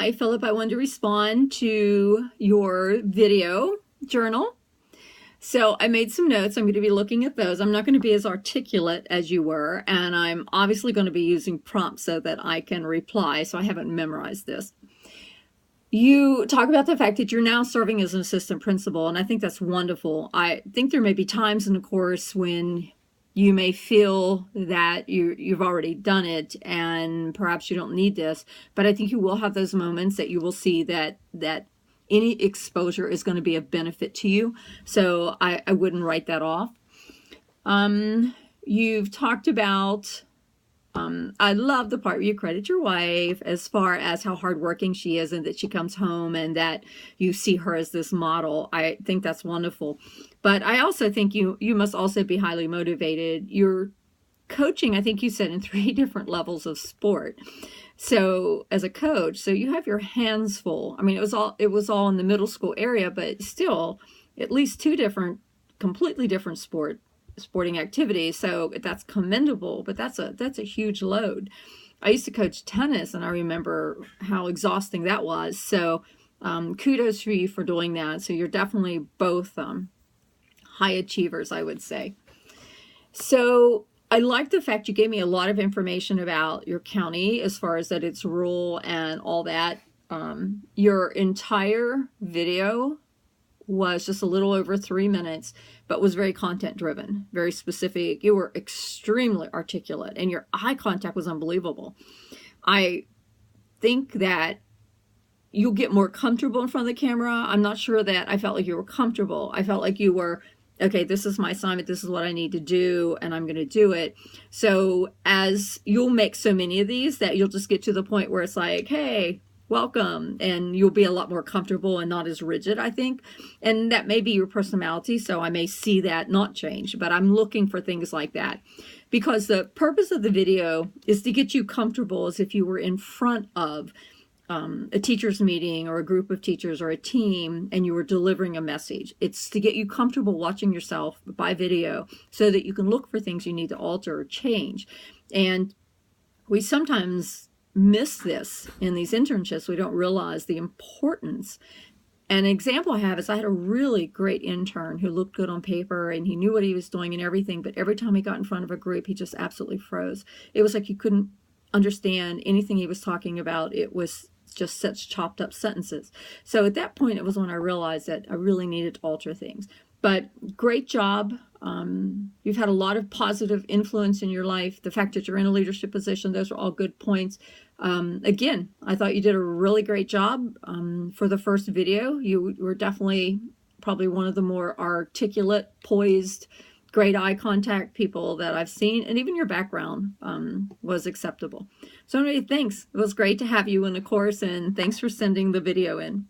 Hi, Philip. I wanted to respond to your video journal. So I made some notes. I'm going to be looking at those. I'm not going to be as articulate as you were, and I'm obviously going to be using prompts so that I can reply, so I haven't memorized this. You talk about the fact that you're now serving as an assistant principal, and I think that's wonderful. I think there may be times in the course when you may feel that you've already done it and perhaps you don't need this, but I think you will have those moments that you will see that any exposure is going to be a benefit to you. So I wouldn't write that off. You've talked about I love the part where you credit your wife as far as how hardworking she is and that she comes home and that you see her as this model. I think that's wonderful. But I also think you must also be highly motivated. You're coaching, I think you said, in 3 different levels of sport. So as a coach, so you have your hands full. I mean, it was all in the middle school area, but still at least 2 different, completely different sporting activities. So that's commendable, but that's a huge load. I used to coach tennis and I remember how exhausting that was. So kudos for you for doing that. So you're definitely both high achievers, I would say. So I like the fact you gave me a lot of information about your county as far as that it's rural and all that. Your entire video was just a little over 3 minutes, but was very content driven, very specific. You were extremely articulate and your eye contact was unbelievable. I think that you'll get more comfortable in front of the camera. I'm not sure that I felt like you were comfortable. I felt like you were, okay, this is my assignment, this is what I need to do, and I'm going to do it. So as you'll make so many of these that you'll just get to the point where it's like, hey, welcome, and you'll be a lot more comfortable and not as rigid, I think. And that may be your personality, so I may see that not change, but I'm looking for things like that. Because the purpose of the video is to get you comfortable as if you were in front of a teacher's meeting or a group of teachers or a team and you were delivering a message. It's to get you comfortable watching yourself by video so that you can look for things you need to alter or change. And we sometimes miss this in these internships. We don't realize the importance. An example I have is I had a really great intern who looked good on paper and he knew what he was doing and everything, but every time he got in front of a group, he just absolutely froze. It was like you couldn't understand anything he was talking about. It was just such chopped up sentences. So at that point, it was when I realized that I really needed to alter things. But great job. You've had a lot of positive influence in your life. The fact that you're in a leadership position, those are all good points. Again, I thought you did a really great job for the first video. You were definitely probably one of the more articulate, poised, great eye contact people that I've seen, and even your background was acceptable. So anyway, thanks. It was great to have you in the course, and thanks for sending the video in.